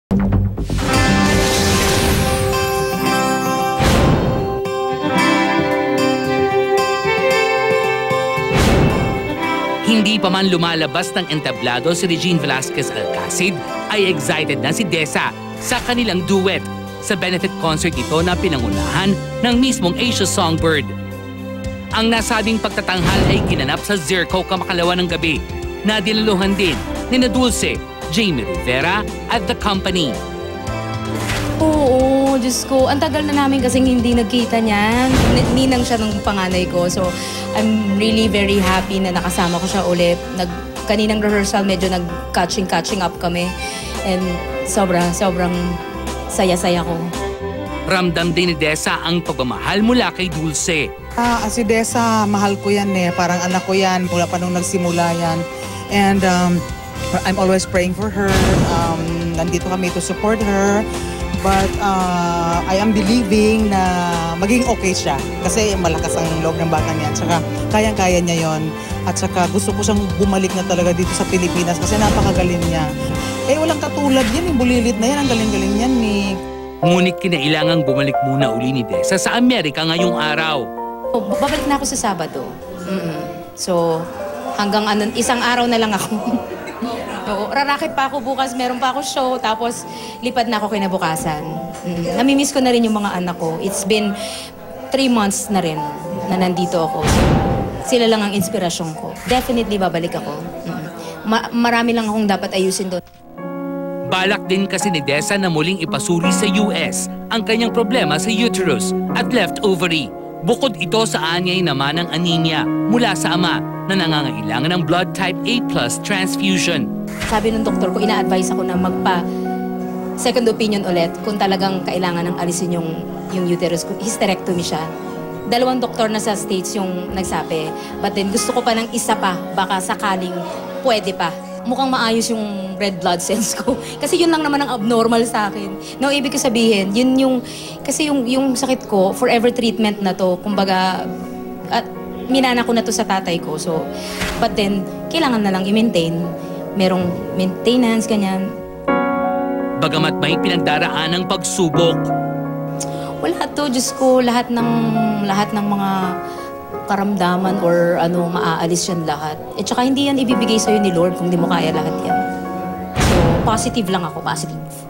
Hindi pa man lumalabas ng entablado si Regine Velasquez Alcacid, ay excited na si Dessa sa kanilang duet sa benefit concert ito na pinangunahan ng mismong Asia Songbird. Ang nasabing pagtatanghal ay ginanap sa Zirco kamakalawa ng gabi na dinaluhan din ni Dulce, Jamie Rivera at The Company. Oo, Diyos ko. Ang tagal na namin kasing hindi nagkita niyan. Ninang siya ng panganay ko. So, I'm really very happy na nakasama ko siya ulit. Kaninang rehearsal, medyo nag-catching up kami. And sobrang saya-saya ko. Ramdam din ni Dessa ang pagmamahal mula kay Dulce. Si Dessa, mahal ko yan eh. Parang anak ko yan. Mula pa nung nagsimula yan. And I'm always praying for her. Nandito kami to support her. But I am believing na maging okay siya. Kasi malakas ang loob ng bata niya. At saka kayang-kaya niya yon. At saka gusto ko siyang bumalik na talaga dito sa Pilipinas kasi napakagaling niya. Walang katulad yan. Yung bulilit na yan. Ang galing-galing yan eh. Ngunit kinailangang bumalik muna uli ni Dessa sa Amerika ngayong araw. Babalik na ako sa Sabado. So hanggang isang araw na lang ako. Rarakit pa ako bukas, meron pa ako show, tapos lipad na ako kinabukasan. Namimiss ko na rin yung mga anak ko. It's been 3 months na rin na nandito ako. So, sila lang ang inspirasyon ko. Definitely babalik ako. Marami lang akong dapat ayusin doon. Balak din kasi ni Dessa na muling ipasuri sa US ang kanyang problema sa uterus at left ovary. Bukod ito sa anyay naman ng anemia mula sa ama na nangangailangan ng blood type A+ transfusion. Sabi ng doktor ko, ina-advise ako na magpa-second opinion ulit kung talagang kailangan ng alisin yung uterus ko. Hysterectomy siya. 2 doktor na sa States yung nagsabi. But then gusto ko pa ng isa pa, baka sakaling pwede pa. Mukhang maayos yung red blood cells ko. Kasi yun lang naman ang abnormal sa akin. No, ibig ko sabihin, kasi yung sakit ko, forever treatment na to. Kumbaga, minana ko na to sa tatay ko. So, but then, kailangan na lang i-maintain. Merong maintenance, ganyan. Bagamat may pinagdaraan ng pagsubok. Wala to, Diyos ko, lahat ng mga karamdaman or maaalis yan lahat. At saka hindi yan ibibigay sa'yo ni Lord kung di mo kaya lahat yan. So, positive lang ako, positive.